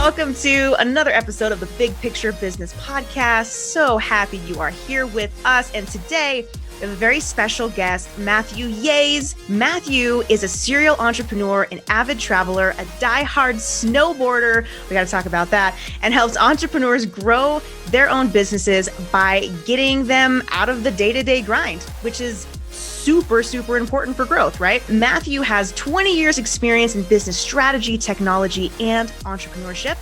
Welcome to another episode of the Big Picture Business Podcast. So happy you are here with us. And today, we have a very special guest, Matthew Yahes. Matthew is a serial entrepreneur, an avid traveler, a diehard snowboarder. We got to talk about that. And helps entrepreneurs grow their own businesses by getting them out of the day-to-day grind, which is super important for growth, right? Matthew has 20 years experience in business strategy, technology, and entrepreneurship.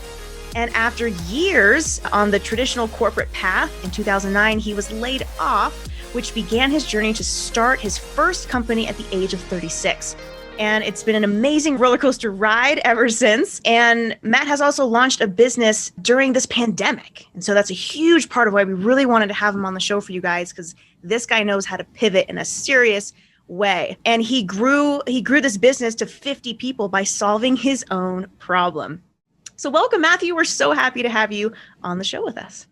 And after years on the traditional corporate path, in 2009, he was laid off, which began his journey to start his first company at the age of 36. And it's been an amazing roller coaster ride ever since. And Matt has also launched a business during this pandemic. And so that's a huge part of why we really wanted to have him on the show for you guys, because this guy knows how to pivot in a serious way. And he grew this business to 50 people by solving his own problem. So welcome, Matthew. We're so happy to have you on the show with us.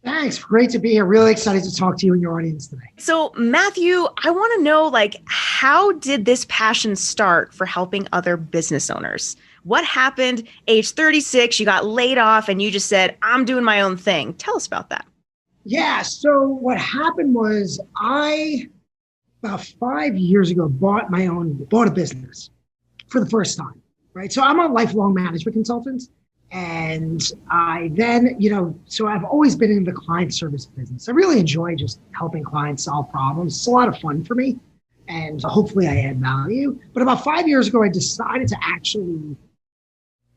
Thanks. Great to be here. Really excited to talk to you and your audience today. So Matthew, I want to know, how did this passion start for helping other business owners? What happened age 36, you got laid off and you just said, I'm doing my own thing. Tell us about that. Yeah. So what happened was about 5 years ago, bought a business for the first time, right? So I'm a lifelong management consultant. And I then, so I've always been in the client service business. I really enjoy just helping clients solve problems. It's a lot of fun for me. And hopefully I add value. But about 5 years ago, I decided to actually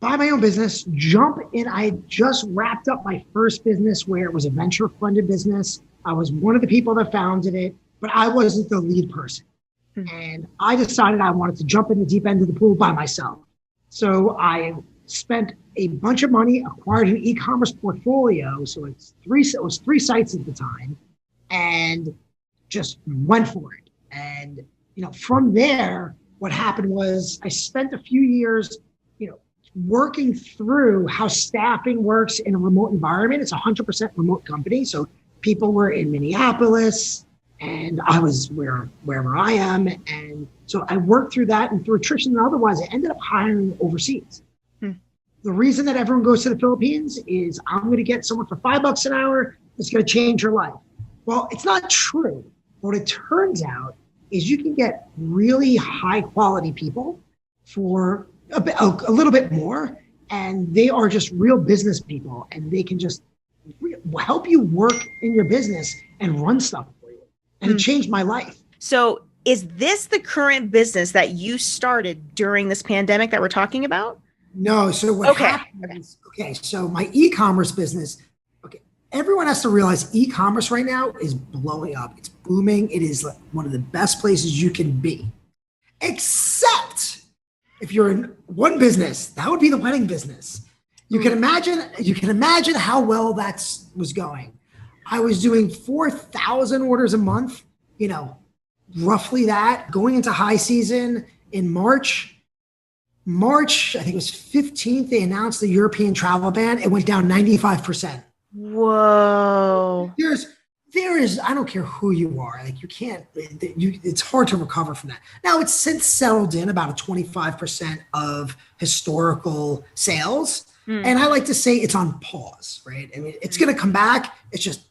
buy my own business, jump in. I just wrapped up my first business where it was a venture funded business. I was one of the people that founded it, but I wasn't the lead person. And I decided I wanted to jump in the deep end of the pool by myself. So I spent a bunch of money, acquired an e-commerce portfolio. So it was three sites at the time, and just went for it. And, from there, what happened was I spent a few years, working through how staffing works in a remote environment. It's a 100% remote company. So people were in Minneapolis and I was wherever I am. And so I worked through that, and through attrition and otherwise, I ended up hiring overseas. The reason that everyone goes to the Philippines is I'm going to get someone for $5 an hour that's going to change your life. Well, it's not true. What it turns out is you can get really high quality people for a little bit more, and they are just real business people, and they can just help you work in your business and run stuff for you. And it changed my life. So is this the current business that you started during this pandemic that we're talking about? No. So what happened is, so my e-commerce business, everyone has to realize e-commerce right now is blowing up. It's booming. It is one of the best places you can be, except if you're in one business, that would be the wedding business. You can imagine how well that was going. I was doing 4,000 orders a month, roughly that, going into high season in March, I think it was 15th, they announced the European travel ban. It went down 95%. Whoa. There is, I don't care who you are, you can't, it's hard to recover from that. Now it's since settled in about a 25% of historical sales. And I like to say it's on pause, right? I mean, it's going to come back. It's just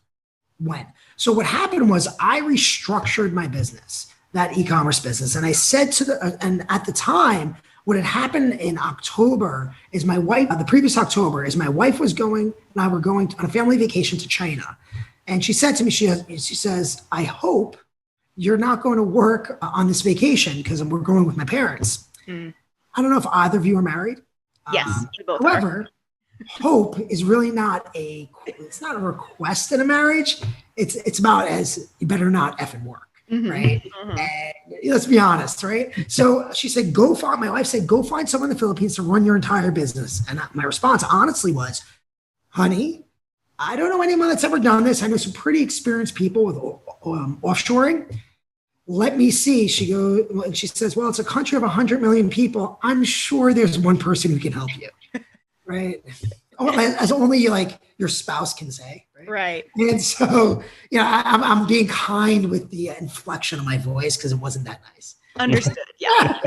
when. So what happened was I restructured my business, that e-commerce business. And I said and at the time, what had happened in October is the previous October is my wife was going, and I were going on a family vacation to China. And she said to me, she says, I hope you're not going to work on this vacation because we're going with my parents. I don't know if either of you are married. Yes. However, hope is really it's not a request in a marriage. It's about you better not effing work. Right. And let's be honest. Right. So she said, my wife said, go find someone in the Philippines to run your entire business. And my response honestly was, honey, I don't know anyone that's ever done this. I know some pretty experienced people with offshoring. Let me see. She says, well, it's a country of 100 million people. I'm sure there's one person who can help you. Right. As only your spouse can say. Right. And so, I'm being kind with the inflection of my voice because it wasn't that nice. Understood. Yeah.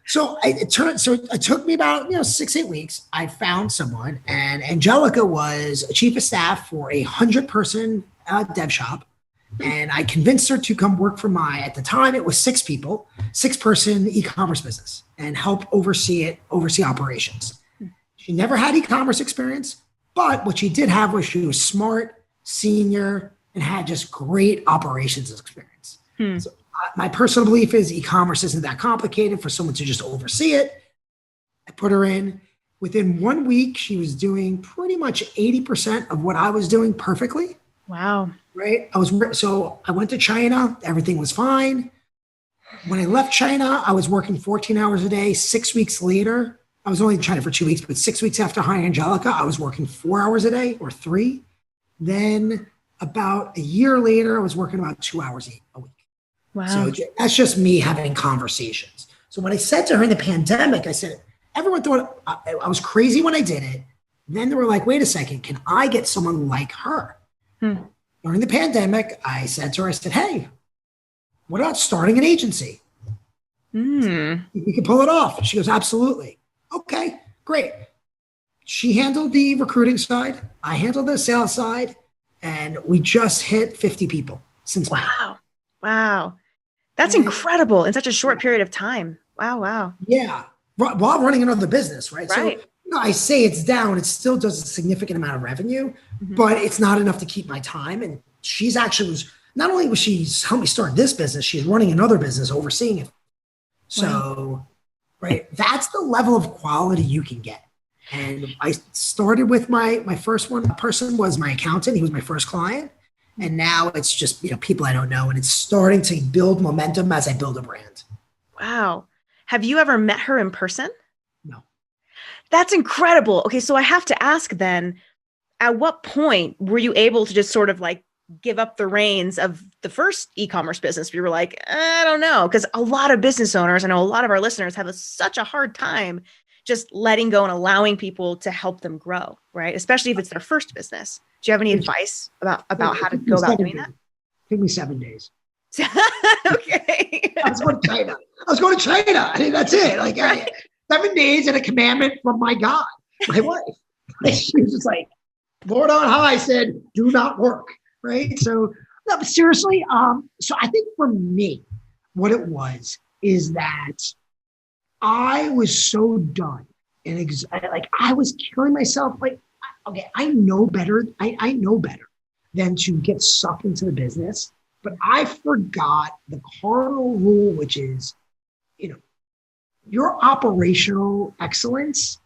So It took me about 6-8 weeks. I found someone, and Angelica was a chief of staff for a 100-person dev shop, and I convinced her to come work for at the time it was 6 people, 6-person e-commerce business, and help oversee operations. She never had e-commerce experience, but what she did have was she was smart, senior, and had just great operations experience. So my personal belief is e-commerce isn't that complicated for someone to just oversee it. I put her in. Within 1 week, she was doing pretty much 80% of what I was doing perfectly. Wow. Right. So I went to China. Everything was fine. When I left China, I was working 14 hours a day. 6 weeks later, I was only in China for 2 weeks, but 6 weeks after hiring Angelica, I was working 4 hours a day or 3. Then about a year later, I was working about 2 hours a week. Wow. So that's just me having conversations. So when I said to her in the pandemic, I said, everyone thought I was crazy when I did it. Then they were like, wait a second, can I get someone like her? During the pandemic, I said to her, I said, hey, what about starting an agency? We can pull it off. She goes, absolutely. Okay, great. She handled the recruiting side. I handled the sales side. And we just hit 50 people since May. Wow. That's incredible in such a short period of time. Wow. Yeah. While running another business, right? Right. So I say it's down. It still does a significant amount of revenue, but it's not enough to keep my time. And she's actually not only was she helped me start this business, she's running another business, overseeing it. So, right, that's the level of quality you can get. And I started with my first person was my accountant. He was my first client. And now it's just, people I don't know. And it's starting to build momentum as I build a brand. Wow. Have you ever met her in person? No. That's incredible. Okay. So I have to ask then, at what point were you able to just sort of like give up the reins of the first e-commerce business? You were like, I don't know. Because a lot of business owners, I know a lot of our listeners have such a hard time just letting go and allowing people to help them grow, right? Especially if it's their first business. Do you have any advice about how to go about doing that? It took me 7 days. Okay. I was going to China. I mean, that's it. Like 7 days and a commandment from my God, my wife. She was just like, Lord on high said, do not work. Right. So no, but seriously, so I think for me, what it was is that I was so done and I was killing myself. Like, okay, I know better. I know better than to get sucked into the business, but I forgot the cardinal rule, which is, your operational excellence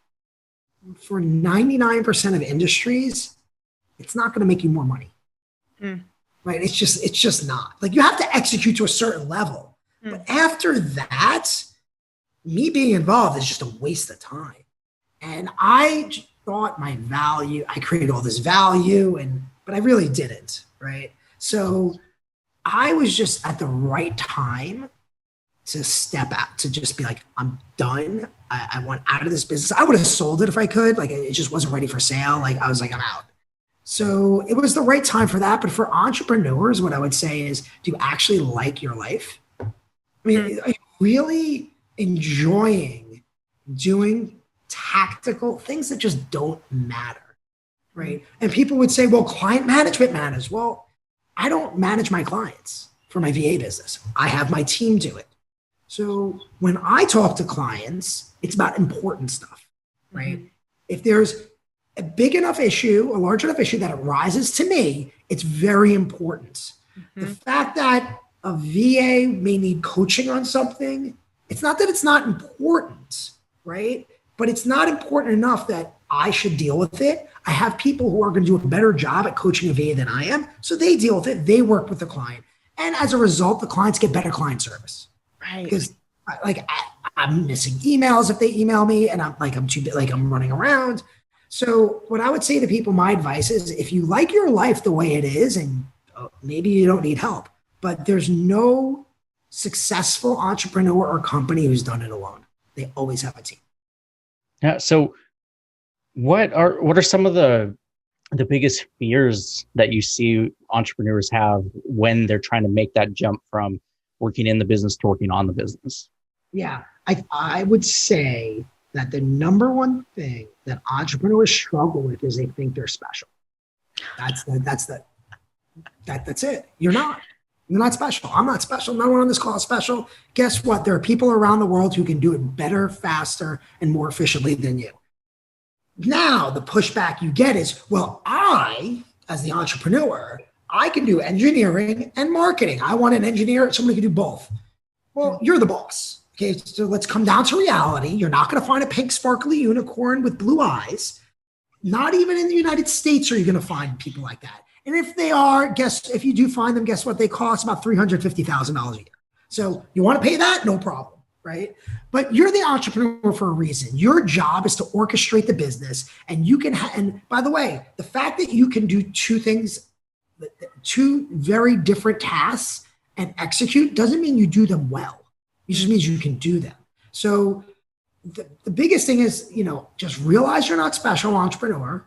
for 99% of industries, it's not going to make you more money. Right? It's just not. Like, you have to execute to a certain level. But after that, me being involved is just a waste of time. And I thought my value, I created all this value, but I really didn't, right? So I was just at the right time to step out, to just be like, I'm done. I want out of this business. I would have sold it if I could. Like, it just wasn't ready for sale. Like, I was like, I'm out. So it was the right time for that. But for entrepreneurs, what I would say is, do you actually like your life? I mean, are you really enjoying doing tactical things that just don't matter, right? And people would say, well, client management matters. Well, I don't manage my clients for my VA business. I have my team do it. So when I talk to clients, it's about important stuff, right? If there's a big enough issue, a large enough issue that arises to me, it's very important. The fact that a VA may need coaching on something, it's not that it's not important, right? But it's not important enough that I should deal with it. I have people who are going to do a better job at coaching a VA than I am. So they deal with it. They work with the client. And as a result, the clients get better client service. Right. Because I'm missing emails if they email me, and I'm running around. So what I would say to people, my advice is, if you like your life the way it is, and maybe you don't need help, but there's no successful entrepreneur or company who's done it alone. They always have a team. Yeah. So what are some of the biggest fears that you see entrepreneurs have when they're trying to make that jump from working in the business to working on the business? Yeah, I would say that the number one thing that entrepreneurs struggle with is they think they're special. That's it. You're not. You're not special. I'm not special. No one on this call is special. Guess what? There are people around the world who can do it better, faster, and more efficiently than you. Now, the pushback you get is, well, I, as the entrepreneur, I can do engineering and marketing. I want an engineer, somebody who can do both. Well, you're the boss. Okay, so let's come down to reality. You're not going to find a pink, sparkly unicorn with blue eyes. Not even in the United States are you going to find people like that. And if they are, if you do find them, guess what? They cost about $350,000 a year. So you want to pay that? No problem, right? But you're the entrepreneur for a reason. Your job is to orchestrate the business. And you can, and by the way, the fact that you can do two very different tasks and execute doesn't mean you do them well. It just means you can do them. So the biggest thing is, just realize you're not special, entrepreneur,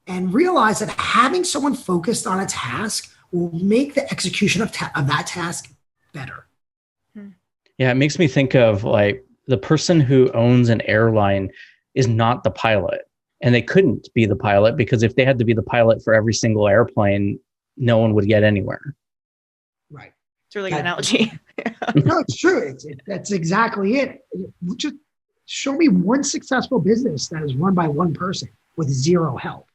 and realize that having someone focused on a task will make the execution of that task better. Yeah, it makes me think of like the person who owns an airline is not the pilot, and they couldn't be the pilot because if they had to be the pilot for every single airplane, no one would get anywhere. Right. It's a really good analogy. No, it's true. That's exactly it. Just show me one successful business that is run by one person with zero help.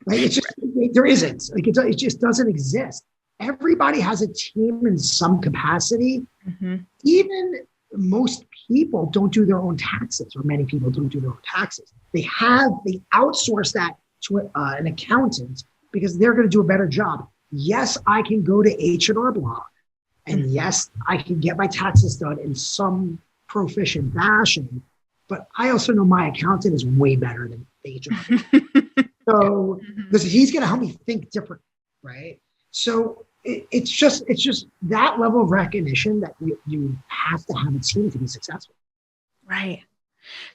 Like it's just there isn't. Like it just doesn't exist. Everybody has a team in some capacity. Mm-hmm. Even most people don't do their own taxes, or many people don't do their own taxes. They outsource that to an accountant because they're going to do a better job. Yes, I can go to H&R Block, and yes, I can get my taxes done in some proficient fashion. But I also know my accountant is way better than H&R Block. So because he's going to help me think different, right? So it's just that level of recognition that you have to have a team to be successful. Right.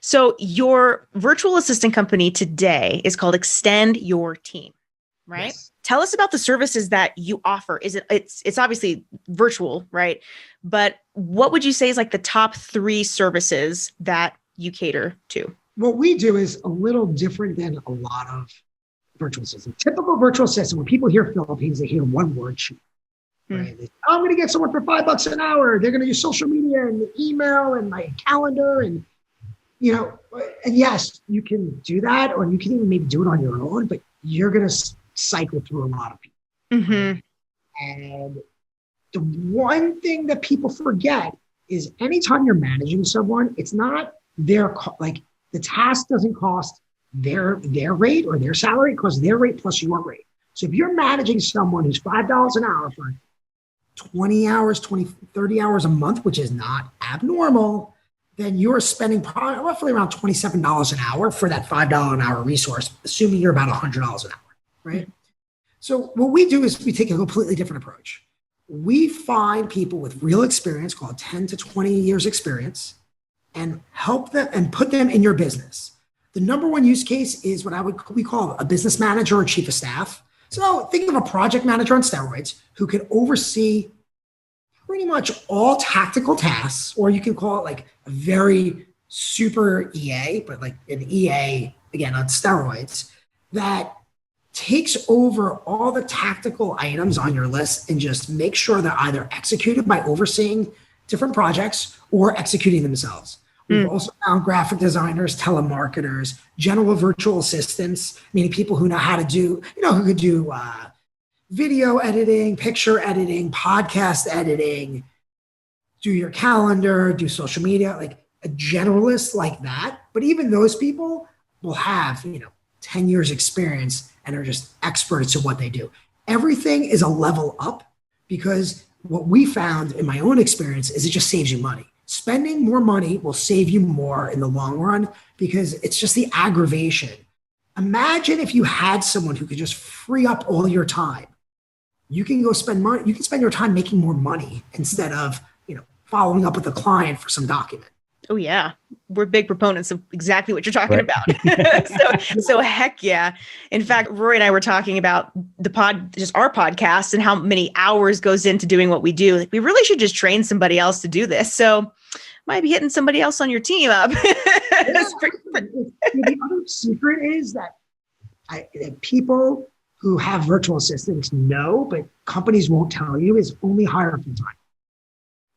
So your virtual assistant company today is called Extend Your Team, right? Yes. Tell us about the services that you offer. It's obviously virtual, right? But what would you say is like the top 3 services that you cater to? What we do is a little different than a lot of virtual systems. Typical virtual system, when people hear Philippines, they hear one word sheet. Right? I'm going to get someone for $5 an hour. They're going to use social media and email and my calendar. And, and yes, you can do that, or you can even maybe do it on your own, but you're going to cycle through a lot of people. Mm-hmm. Right? And the one thing that people forget is anytime you're managing someone, it's not the task doesn't cost their rate or their salary, it costs their rate plus your rate. So if you're managing someone who's $5 an hour for 20 hours, 30 hours a month, which is not abnormal, then you're spending probably roughly around $27 an hour for that $5 an hour resource, assuming you're about $100 an hour, right? Mm-hmm. So what we do is we take a completely different approach. We find people with real experience, called 10 to 20 years experience, and help them and put them in your business. The number one use case is what we call a business manager or chief of staff. So think of a project manager on steroids who can oversee pretty much all tactical tasks, or you can call it like a very super EA, but like an EA, again, on steroids, that takes over all the tactical items on your list and just make sure they're either executed by overseeing different projects or executing themselves. We've also found graphic designers, telemarketers, general virtual assistants, meaning people who know how to do, who could do video editing, picture editing, podcast editing, do your calendar, do social media, like a generalist like that. But even those people will have, 10 years experience and are just experts at what they do. Everything is a level up, because what we found in my own experience is it just saves you money. Spending more money will save you more in the long run, because it's just the aggravation. Imagine if you had someone who could just free up all your time. You can go spend money. You can spend your time making more money instead of, following up with a client for some document. Oh yeah. We're big proponents of exactly what you're talking about. So heck yeah. In fact, Rory and I were talking about just our podcast and how many hours goes into doing what we do. Like, we really should just train somebody else to do this. So might be hitting somebody else on your team up. The other secret is that that people who have virtual assistants know, but companies won't tell you, is only hire full time.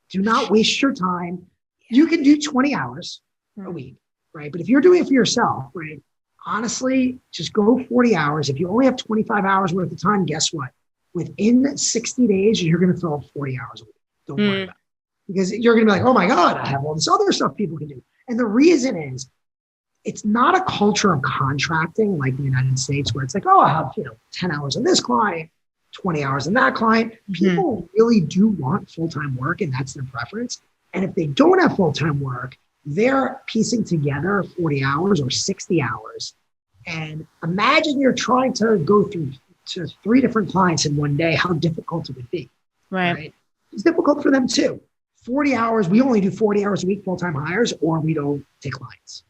Do not waste your time. You can do 20 hours a week, right? But if you're doing it for yourself, right? Honestly, just go 40 hours. If you only have 25 hours worth of time, guess what? Within 60 days, you're going to fill up 40 hours a week. Don't worry about it. Because you're going to be like, oh my God, I have all this other stuff people can do. And the reason is, it's not a culture of contracting like the United States where it's like, oh, I have 10 hours on this client, 20 hours on that client. People really do want full-time work, and that's their preference. And if they don't have full-time work, they're piecing together 40 hours or 60 hours. And imagine you're trying to go through to 3 different clients in one day, how difficult it would be. Right? It's difficult for them too. 40 hours, we only do 40 hours a week full-time hires, or we don't take clients.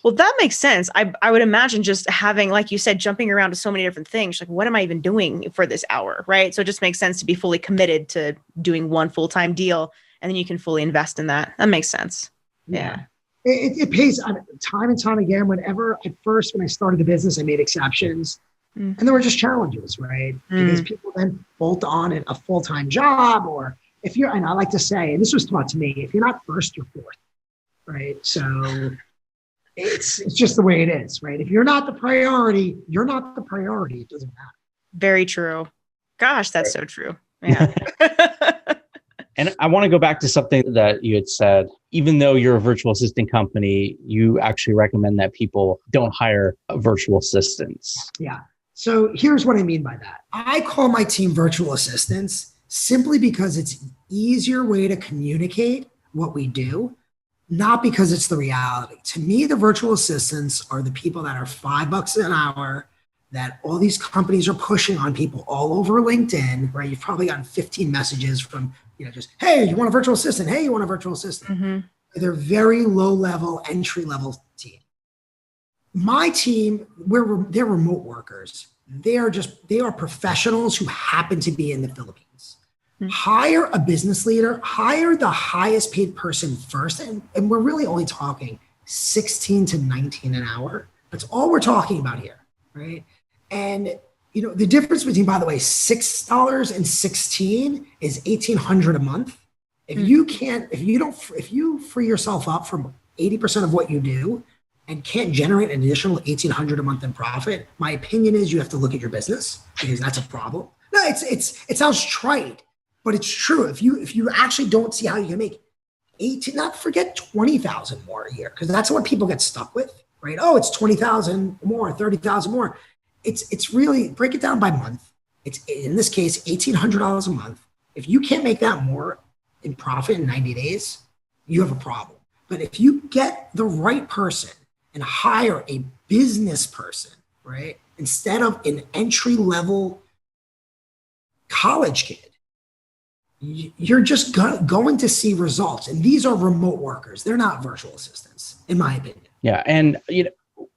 Well, that makes sense. I would imagine just having, like you said, jumping around to so many different things. Like, what am I even doing for this hour? Right. So it just makes sense to be fully committed to doing one full-time deal, and then you can fully invest in that. That makes sense. Yeah. It pays time and time again. Whenever at first, when I started the business, I made exceptions. And there were just challenges, right? Because people then bolt on a full-time job, or if you're, and I like to say, and this was taught to me, if you're not first, you're fourth, right? So it's just the way it is, right? If you're not the priority, you're not the priority. It doesn't matter. Very true. Gosh, that's so true. Yeah. And I want to go back to something that you had said. Even though you're a virtual assistant company, you actually recommend that people don't hire virtual assistants. Yeah. So here's what I mean by that. I call my team virtual assistants simply because it's an easier way to communicate what we do, not because it's the reality. To me, the virtual assistants are the people that are $5 an hour that all these companies are pushing on people all over LinkedIn, right? You've probably gotten 15 messages from, just, hey, you want a virtual assistant? Hey, you want a virtual assistant? They're very low level, entry level team. My team, they're remote workers. They are professionals who happen to be in the Philippines. Hire a business leader, hire the highest paid person first. And we're really only talking 16 to 19 an hour. That's all we're talking about here, right? And the difference between, by the way, $6 and 16 is $1,800 a month. If you free yourself up from 80% of what you do and can't generate an additional $1,800 a month in profit, my opinion is you have to look at your business, because that's a problem. No, it sounds trite, but it's true. If you actually don't see how you can make 18, not forget 20,000 more a year, because that's what people get stuck with, right? Oh, it's 20,000 more, 30,000 more. It's really, break it down by month. It's, in this case, $1,800 a month. If you can't make that more in profit in 90 days, you have a problem. But if you get the right person and hire a business person, right, instead of an entry-level college kid, you're just going to see results. And these are remote workers. They're not virtual assistants, in my opinion. Yeah. And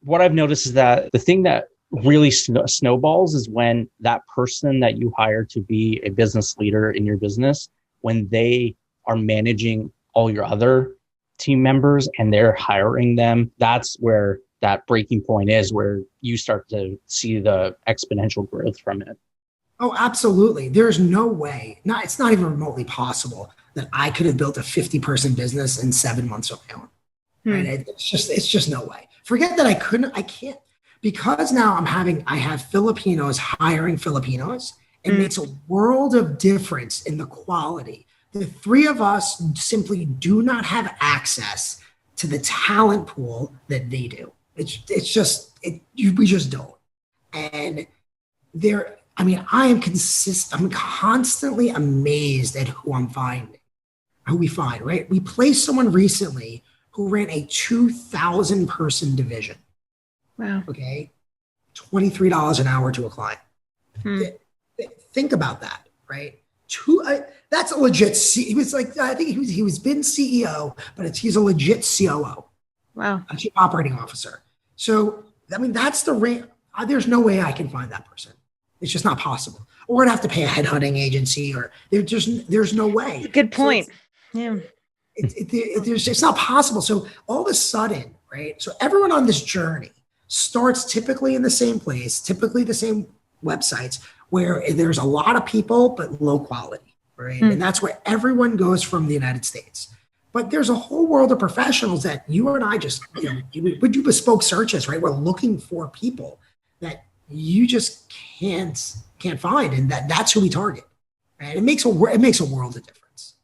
what I've noticed is that the thing that really snowballs is when that person that you hire to be a business leader in your business, when they are managing all your other team members and they're hiring them, that's where that breaking point is, where you start to see the exponential growth from it. Oh, absolutely. There's no way, it's not even remotely possible that I could have built a 50-person business in 7 months on my own. Right? It's just no way. Forget that I can't, because now I have Filipinos hiring Filipinos. It makes a world of difference in the quality. The 3 of us simply do not have access to the talent pool that they do. We just don't. And I'm constantly amazed at who we find, right? We placed someone recently who ran a 2,000 person division. Wow. Okay. $23 an hour to a client. Think about that, right? That's a legit. He was like, I think he was been CEO, but he's a legit COO. Wow. A chief operating officer. So, that's the rate. There's no way I can find that person. It's just not possible. Or I'd have to pay a headhunting agency, or there's no way. Good point. Yeah. It's not possible. So all of a sudden, right? So everyone on this journey starts typically in the same place, typically the same websites where there's a lot of people, but low quality, right? And that's where everyone goes from the United States. But there's a whole world of professionals that you and I just, we do bespoke searches, right? We're looking for people that you just can't find. And that's who we target, right? It makes a world of difference.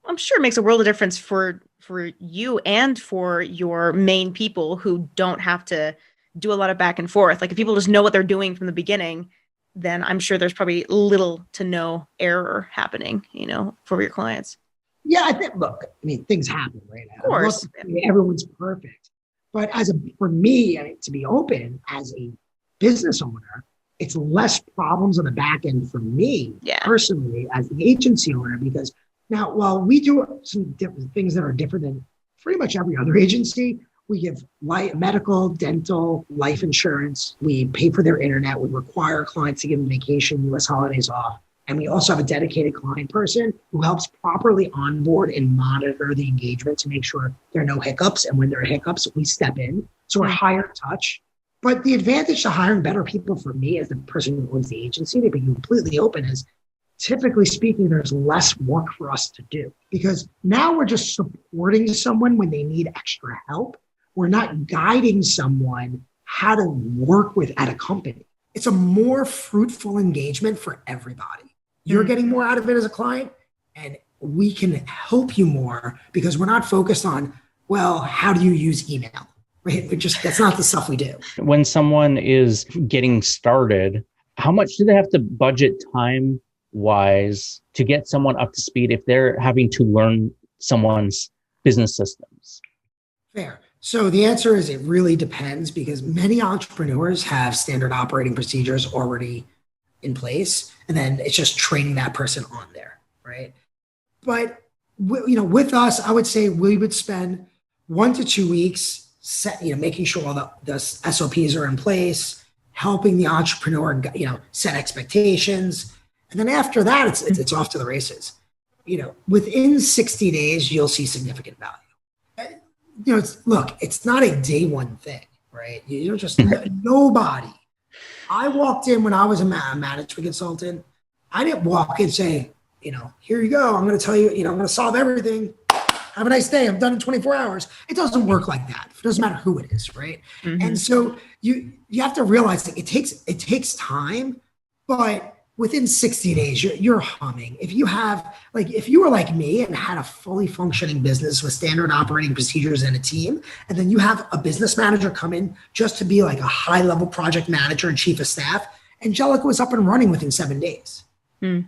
I'm sure it makes a world of difference for you and for your main people who don't have to do a lot of back and forth. Like if people just know what they're doing from the beginning, then I'm sure there's probably little to no error happening, for your clients. Yeah, things happen, right? Of course. Everyone's perfect. But for me, to be open as a business owner, it's less problems on the back end for me personally as the agency owner, because now, while we do some different things that are different than pretty much every other agency, we give medical, dental, life insurance. We pay for their internet. We require clients to give them vacation, U.S. holidays off. And we also have a dedicated client person who helps properly onboard and monitor the engagement to make sure there are no hiccups. And when there are hiccups, we step in. So we're higher touch. But the advantage to hiring better people for me as the person who owns the agency, to be completely open, is typically speaking, there's less work for us to do because now we're just supporting someone when they need extra help. We're not guiding someone how to work at a company. It's a more fruitful engagement for everybody. You're getting more out of it as a client, and we can help you more because we're not focused on, well, how do you use email? Right? That's not the stuff we do. When someone is getting started, how much do they have to budget time-wise to get someone up to speed if they're having to learn someone's business systems? Fair. So the answer is it really depends because many entrepreneurs have standard operating procedures already in place, and then it's just training that person on there, right? But with us, I would say we would spend 1 to 2 weeks making sure all the SOPs are in place, helping the entrepreneur, set expectations, and then after that, it's off to the races. Within 60 days, you'll see significant value. It's not a day one thing, right? You're just nobody. I walked in when I was a management consultant. I didn't walk in and say, here you go. I'm going to tell you, I'm going to solve everything. Have a nice day. I'm done in 24 hours. It doesn't work like that. It doesn't matter who it is, right? Mm-hmm. And so you have to realize that it takes time, but within 60 days, you're humming. If you were like me and had a fully functioning business with standard operating procedures and a team, and then you have a business manager come in just to be like a high level project manager and chief of staff, Angelica was up and running within 7 days. Right?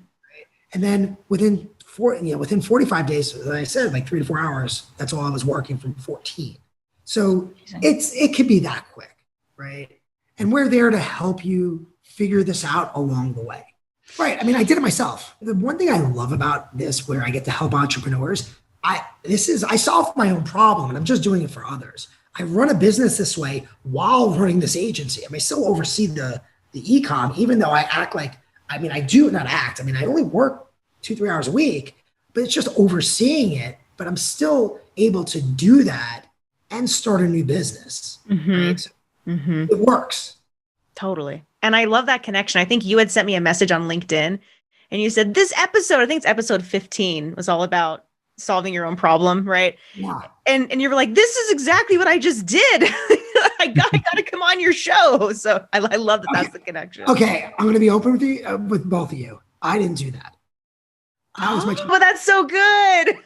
And then within 45 days, as I said, like 3 to 4 hours, that's all I was working from 14. So it could be that quick, right? And we're there to help you figure this out along the way. Right. I did it myself. The one thing I love about this, where I get to help entrepreneurs, I solve my own problem and I'm just doing it for others. I run a business this way while running this agency. I still oversee the e-com, even though I act like, I do not act. I only work 2-3 hours a week, but it's just overseeing it. But I'm still able to do that and start a new business. Mm-hmm. Right? Mm-hmm. It works. Totally. And I love that connection. I think you had sent me a message on LinkedIn and you said this episode, I think it's episode 15, was all about solving your own problem, right? Yeah. And you were like, this is exactly what I just did. I got to come on your show. So I love that. That's the connection. Okay. I'm going to be open with you, with both of you. I didn't do that. But that's so good.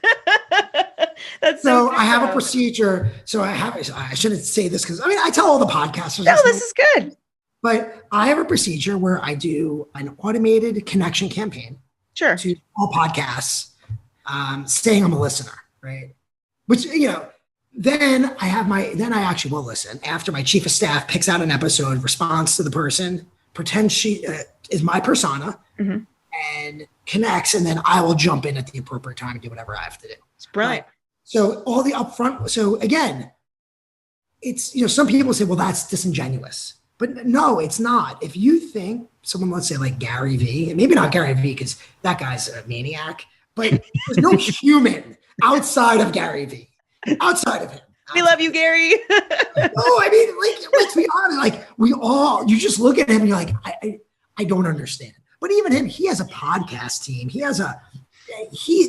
That's so good. I have a procedure. I shouldn't say this because I tell all the podcasters. No, this is good. But I have a procedure where I do an automated connection campaign to all podcasts, saying I'm a listener, right? Which, then I actually will listen after my chief of staff picks out an episode, responds to the person, pretends she is my persona, mm-hmm. and connects, and then I will jump in at the appropriate time and do whatever I have to do. It's brilliant. So all the upfront. So again, it's, some people say, well, that's disingenuous. But no, it's not. If you think someone, let's say like Gary Vee, and maybe not Gary Vee because that guy's a maniac, but there's no human outside of Gary Vee, outside of him. We love you, Gary. No, I mean, like, let's be honest. Like, you just look at him and you're like, I don't understand. But even him, he has a podcast team.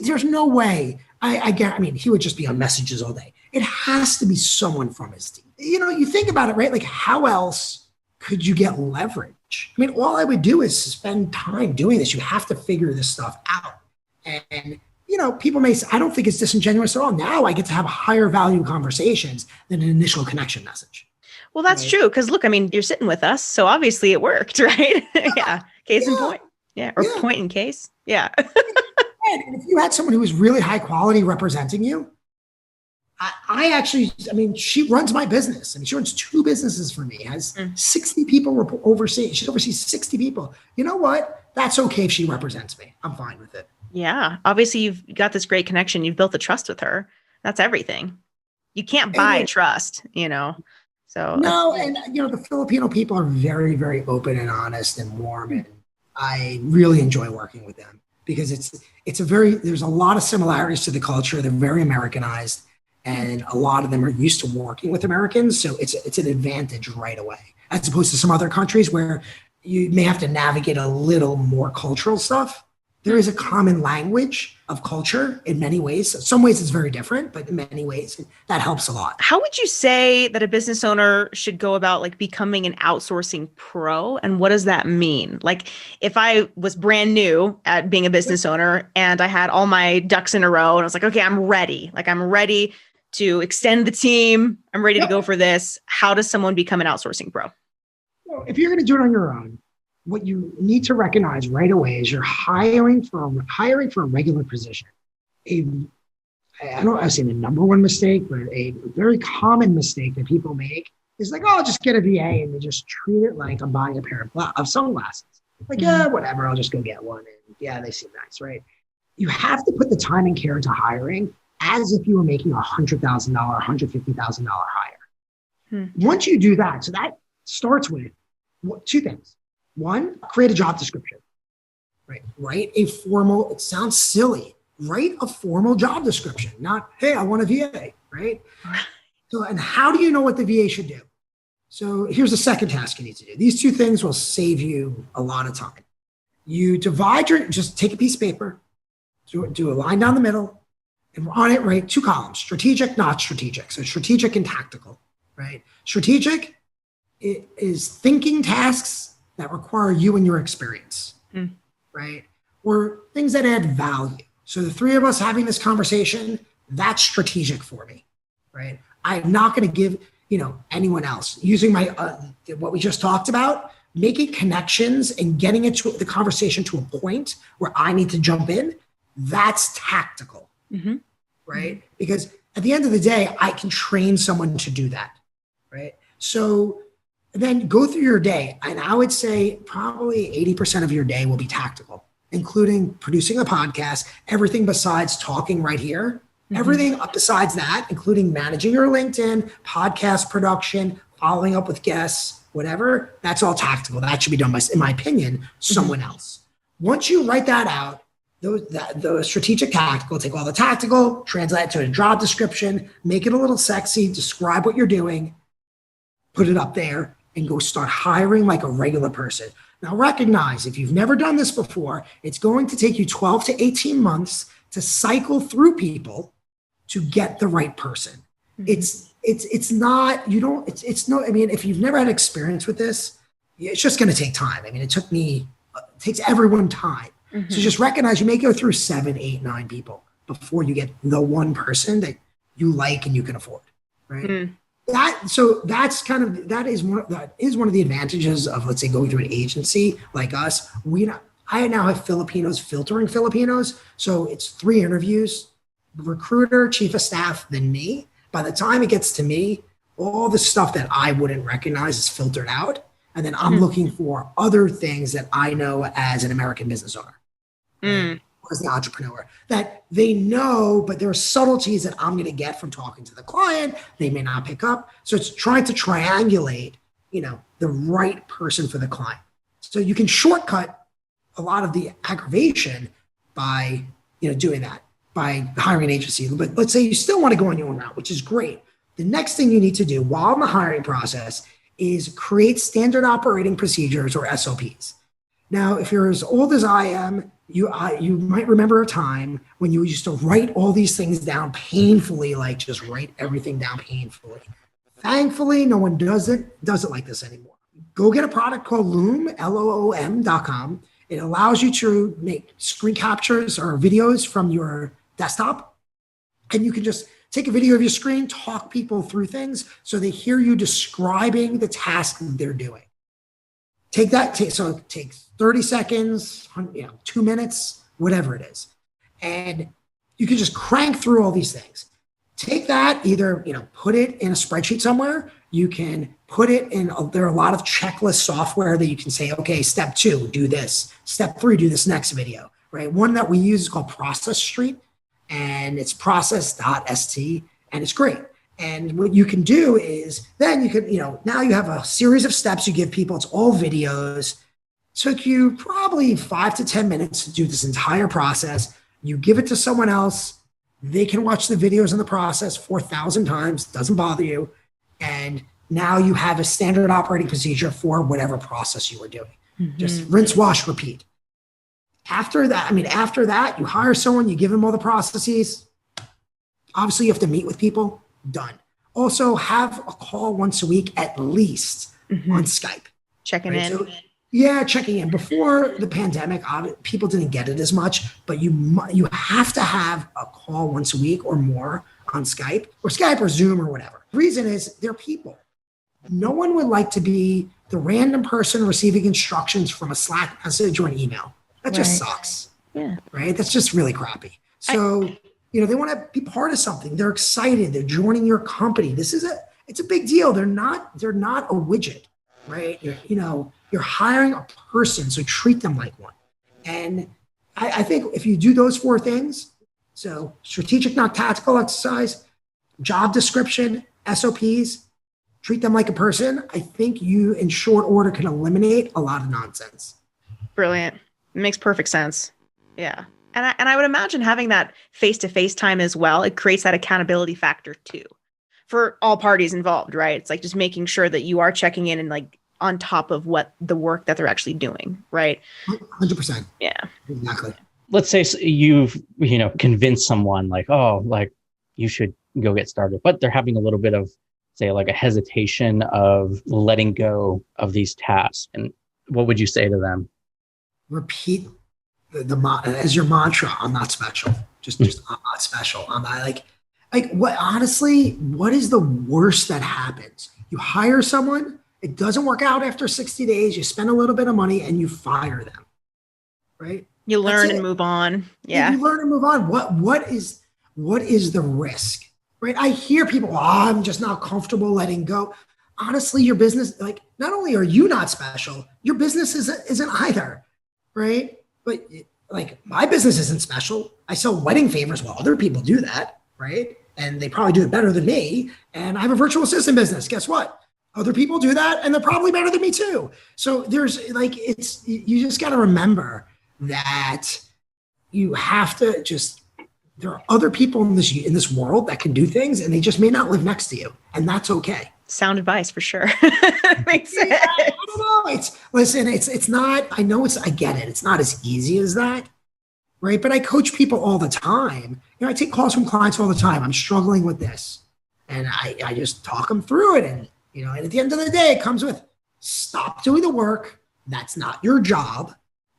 There's no way. I mean, he would just be on messages all day. It has to be someone from his team. You think about it, right? Like, how else could you get leverage? I mean, all I would do is spend time doing this. You have to figure this stuff out. And, people may say, I don't think it's disingenuous at all. Now I get to have higher value conversations than an initial connection message. Well, that's true. Because look, I mean, you're sitting with us. So obviously it worked, right? Yeah. Case in point. Yeah. Or point in case. Yeah. And if you had someone who was really high quality representing you, I mean, she runs my business. I mean, she runs 2 businesses for me, has 60 people overseeing. She oversees 60 people. You know what? That's okay if she represents me. I'm fine with it. Yeah. Obviously, you've got this great connection. You've built the trust with her. That's everything. You can't buy trust, So no, and the Filipino people are very, very open and honest and warm, and I really enjoy working with them because there's a lot of similarities to the culture. They're very Americanized, and a lot of them are used to working with Americans, so it's an advantage right away, as opposed to some other countries where you may have to navigate a little more cultural stuff. There is a common language of culture in many ways. In some ways it's very different, but in many ways that helps a lot. How would you say that a business owner should go about like becoming an outsourcing pro? And what does that mean? Like if I was brand new at being a business owner and I had all my ducks in a row and I was like, okay, I'm ready. Like I'm ready to extend the team. I'm ready to go for this. How does someone become an outsourcing pro? Well, if you're going to do it on your own, what you need to recognize right away is you're hiring for a regular position. I would say the number one mistake, but a very common mistake that people make is like, oh, I'll just get a VA, and they just treat it like I'm buying a pair of sunglasses. Like, yeah, whatever, I'll just go get one. And yeah, they seem nice, right? You have to put the time and care into hiring as if you were making $100,000, $150,000 hire. Once you do that, so that starts with 2 things. 1, create a job description, right? Write a formal, it sounds silly, write a formal job description, not, hey, I want a VA, right? So, and how do you know what the VA should do? So here's the second task you need to do. These 2 things will save you a lot of time. You just take a piece of paper, do a line down the middle, and on it, write 2 columns, strategic, not strategic. So strategic and tactical, right? Strategic is thinking tasks that require you and your experience, right? Or things that add value. So the 3 of us having this conversation, that's strategic for me, right? I'm not going to give, anyone else using my, what we just talked about, making connections and getting into the conversation to a point where I need to jump in. That's tactical, right? Because at the end of the day, I can train someone to do that, right? So then go through your day. And I would say probably 80% of your day will be tactical, including producing a podcast, everything besides talking right here, everything up besides that, including managing your LinkedIn, podcast production, following up with guests, whatever, that's all tactical. That should be done by, in my opinion, someone else. Once you write that out, the strategic tactical, take all the tactical, translate it to a job description, make it a little sexy, describe what you're doing, put it up there, and go start hiring like a regular person. Now recognize, if you've never done this before, it's going to take you 12 to 18 months to cycle through people to get the right person. It's not, I mean, if you've never had experience with this, it's just going to take time. I mean, it takes everyone time. So just recognize you may go through 7, 8, 9 people before you get the one person that you like and you can afford, right? That is one of the advantages of, let's say, going through an agency like us. I now have Filipinos filtering Filipinos. So it's 3 interviews, recruiter, chief of staff, then me. By the time it gets to me, all the stuff that I wouldn't recognize is filtered out. And then I'm looking for other things that I know as an American business owner, or as the entrepreneur, that they know, but there are subtleties that I'm going to get from talking to the client. They may not pick up. So it's trying to triangulate, the right person for the client. So you can shortcut a lot of the aggravation by, doing that. by hiring an agency. But let's say you still want to go on your own route, which is great. The next thing you need to do while in the hiring process is create standard operating procedures or SOPs. Now, if you're as old as I am, you might remember a time when you used to write all these things down painfully, like just write everything down painfully. Thankfully, no one does it like this anymore. Go get a product called Loom, LOOM.com. It allows you to make screen captures or videos from your desktop. And you can just take a video of your screen, talk people through things so they hear you describing the task they're doing. So it takes 30 seconds, 2 minutes, whatever it is. And you can just crank through all these things. Take that, either, put it in a spreadsheet somewhere. You can put it in, there are a lot of checklist software that you can say, okay, step 2, do this. Step 3, do this next video, right? One that we use is called process.st, and it's process.st, and it's great. And what you can do is then you can, now you have a series of steps you give people. It's all videos. Took you probably 5 to 10 minutes to do this entire process. You give it to someone else. They can watch the videos in the process 4,000 times. Doesn't bother you. And now you have a standard operating procedure for whatever process you are doing. Mm-hmm. Just rinse, wash, repeat. After that, you hire someone, you give them all the processes. Obviously, you have to meet with people. Done. Also, have a call once a week at least on Skype. Checking in. So, checking in. Before the pandemic, people didn't get it as much, but you have to have a call once a week or more on Skype or Zoom or whatever. The reason is they're people. No one would like to be the random person receiving instructions from a Slack message or an email. That just sucks. Yeah. Right? That's just really crappy. So they want to be part of something. They're excited. They're joining your company. It's a big deal. They're not a widget, right? You're hiring a person, so treat them like one. And I think if you do those 4 things, so strategic, not tactical exercise, job description, SOPs, treat them like a person, I think you, in short order, can eliminate a lot of nonsense. Brilliant. It makes perfect sense. Yeah. And I would imagine having that face-to-face time as well, it creates that accountability factor too for all parties involved, right? It's like just making sure that you are checking in and like on top of what the work that they're actually doing, right? 100%. Yeah. Exactly. Let's say you've, convinced someone like you should go get started, but they're having a little bit of, say, like a hesitation of letting go of these tasks. And what would you say to them? Repeat as your mantra, I'm not special. Just I'm not special. I'm not what is the worst that happens? You hire someone, it doesn't work out after 60 days, you spend a little bit of money and you fire them, right? You learn and move on. Yeah. You learn and move on. What is the risk, right? I hear people, I'm just not comfortable letting go. Honestly, your business, not only are you not special, your business isn't either, right? But my business isn't special. I sell wedding favors while other people do that, right? And they probably do it better than me. And I have a virtual assistant business. Guess what? Other people do that and they're probably better than me too. So there's you just got to remember that you have to there are other people in this world that can do things and they just may not live next to you. And that's okay. Sound advice for sure. Makes sense. I don't know. It's not, I get it. It's not as easy as that, right? But I coach people all the time. I take calls from clients all the time. I'm struggling with this. And I just talk them through it. And, and at the end of the day, it comes with stop doing the work. That's not your job,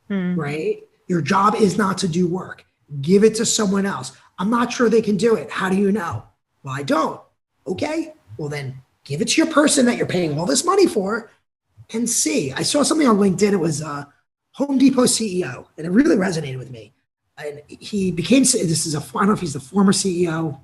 right? Your job is not to do work. Give it to someone else. I'm not sure they can do it. How do you know? Well, I don't. Okay. Well, then give it to your person that you're paying all this money for and see. I saw something on LinkedIn. It was Home Depot CEO, and it really resonated with me. And he became, I don't know if he's the former CEO.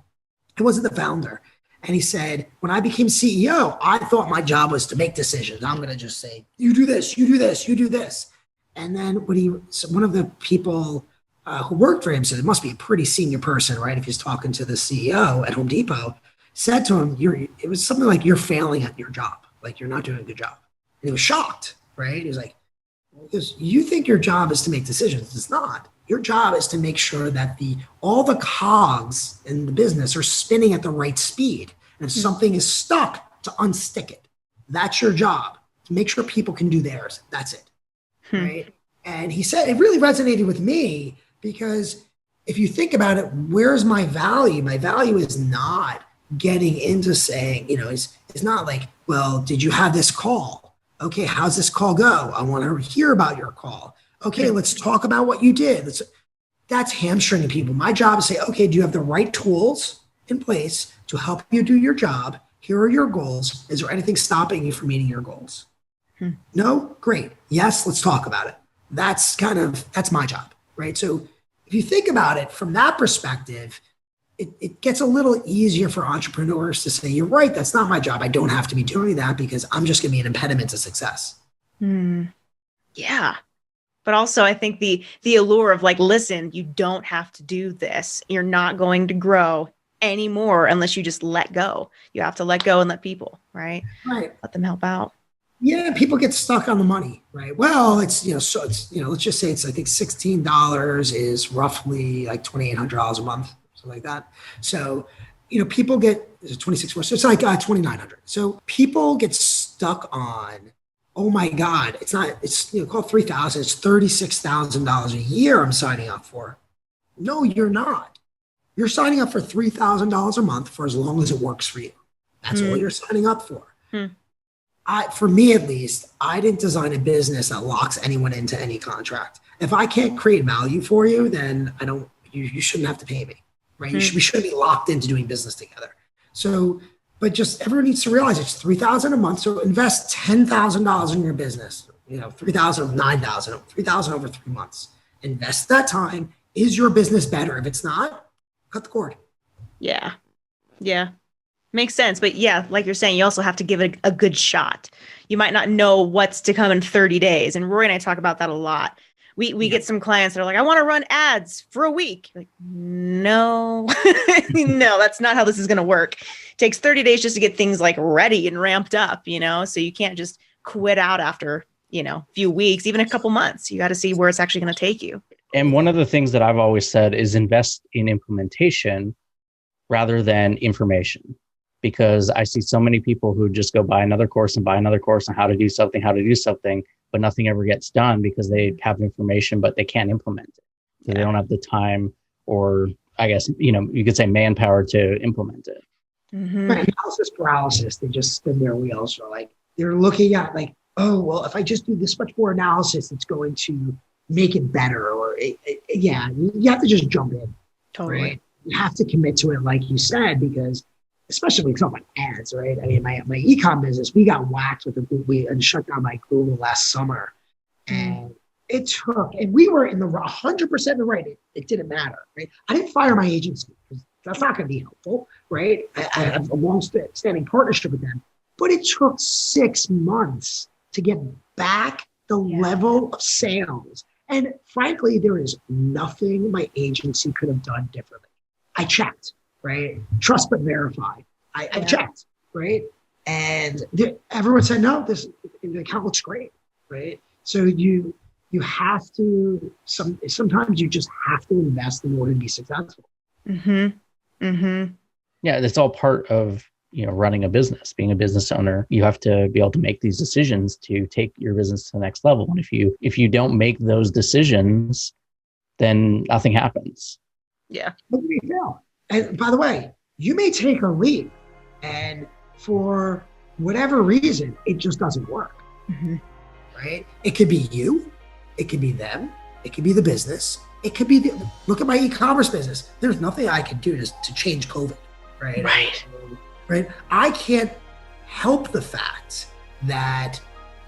He wasn't the founder. And he said, when I became CEO, I thought my job was to make decisions. I'm going to just say, you do this, you do this, you do this. And then one of the people who worked for him said, it must be a pretty senior person, right? If he's talking to the CEO at Home Depot, said to him, it was something like, you're failing at your job. Like, you're not doing a good job. And he was shocked, right? He was like, you think your job is to make decisions. It's not. Your job is to make sure that all the cogs in the business are spinning at the right speed. And if something is stuck, to unstick it. That's your job, to make sure people can do theirs. That's it. Right? And he said, it really resonated with me because if you think about it, where's my value? My value is not getting into saying, it's not like, well, did you have this call? Okay, how's this call go? I want to hear about your call. Okay, let's talk about what you did. That's hamstringing people. My job is to say, okay, do you have the right tools in place to help you do your job? Here are your goals. Is there anything stopping you from meeting your goals? No? Great. Yes, let's talk about it. That's my job, right? So if you think about it from that perspective, it gets a little easier for entrepreneurs to say, you're right, that's not my job. I don't have to be doing that because I'm just going to be an impediment to success. Yeah. But also I think the allure of like, listen, you don't have to do this. You're not going to grow anymore unless you just let go. You have to let go and let people, right? Right. Let them help out. Yeah, people get stuck on the money, right? Well, let's just say it's, I think $16 is roughly like $2,800 a month, something like that. So, people get, is it 26 so it's like 2,900. So people get stuck on, oh my God, it's called 3,000, it's $36,000 a year I'm signing up for. No, you're not. You're signing up for $3,000 a month for as long as it works for you. That's all you're signing up for. For me, at least, I didn't design a business that locks anyone into any contract. If I can't create value for you, then you shouldn't have to pay me, right? We shouldn't be locked into doing business together. So, but just everyone needs to realize it's $3,000 a month. So invest $10,000 in your business, $3,000 of $9,000, $3,000 over 3 months. Invest that time. Is your business better? If it's not, cut the cord. Yeah. Yeah. Makes sense. But yeah, like you're saying, you also have to give it a good shot. You might not know what's to come in 30 days. And Roy and I talk about that a lot. We get some clients that are like, I want to run ads for a week. Like, no, no, that's not how this is going to work. It takes 30 days just to get things like ready and ramped up, so you can't just quit out after, a few weeks, even a couple months. You got to see where it's actually going to take you. And one of the things that I've always said is invest in implementation rather than information. Because I see so many people who just go buy another course on how to do something, but nothing ever gets done because they have information, but they can't implement it. So they don't have the time or I guess, you could say manpower to implement it. Right. Analysis paralysis. They just spin their wheels. Or they're looking at oh, well, if I just do this much more analysis, it's going to make it better. Or you have to just jump in. Totally. Right? You have to commit to it, like you said, because especially when it's talking about ads, right? I mean, my e-com business, we got whacked and shut down by Google last summer. And it took, and we were in the 100% in the right. It didn't matter, right? I didn't fire my agency because that's not going to be helpful, right? I have a long-standing partnership with them. But it took 6 months to get back the level of sales. And frankly, there is nothing my agency could have done differently. I checked. Right? Trust but verify. I checked, right? And everyone said, no, the account looks great, right? So you have to, sometimes you just have to invest in order to be successful. Yeah, that's all part of, running a business, being a business owner. You have to be able to make these decisions to take your business to the next level. And if you don't make those decisions, then nothing happens. Yeah. But we fail. And by the way, you may take a leap and for whatever reason, it just doesn't work, right? It could be you, it could be them, it could be the business, it could be look at my e-commerce business. There's nothing I can do to change COVID, right? Right. I can't help the fact that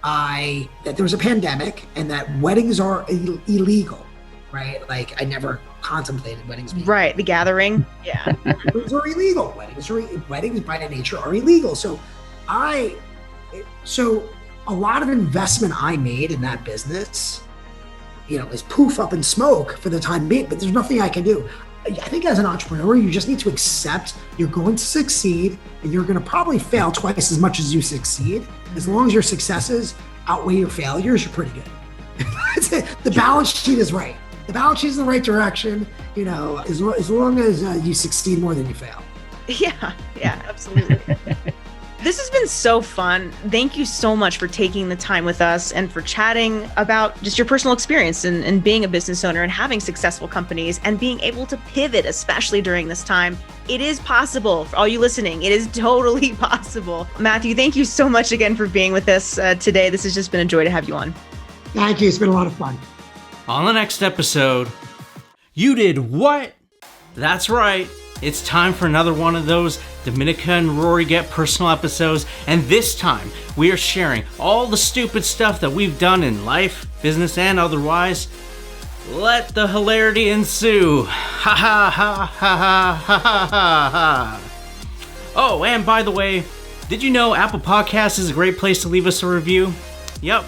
there was a pandemic and that weddings are illegal, right? I never contemplated weddings being right. The gathering. Yeah. Weddings are illegal. Weddings by nature are illegal. So a lot of investment I made in that business, is poof up in smoke for the time being, but there's nothing I can do. I think as an entrepreneur, you just need to accept you're going to succeed and you're going to probably fail twice as much as you succeed. As long as your successes outweigh your failures, you're pretty good. That's it. The balance sheet is right. the balance sheet's in the right direction, as long as you succeed more than you fail. Yeah, absolutely. This has been so fun. Thank you so much for taking the time with us and for chatting about just your personal experience and being a business owner and having successful companies and being able to pivot, especially during this time. It is possible for all you listening. It is totally possible. Matthew, thank you so much again for being with us today. This has just been a joy to have you on. Thank you. It's been a lot of fun. On the next episode, you did what? That's right. It's time for another one of those Dominica and Rory Get Personal episodes, and this time we are sharing all the stupid stuff that we've done in life, business, and otherwise. Let the hilarity ensue. Ha ha ha ha ha ha ha ha. Oh, and by the way, did you know Apple Podcasts is a great place to leave us a review? Yep.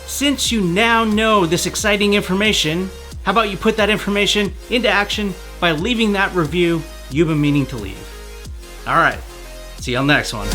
Since you now know this exciting information, how about you put that information into action by leaving that review you've been meaning to leave. All right, see you on the next one.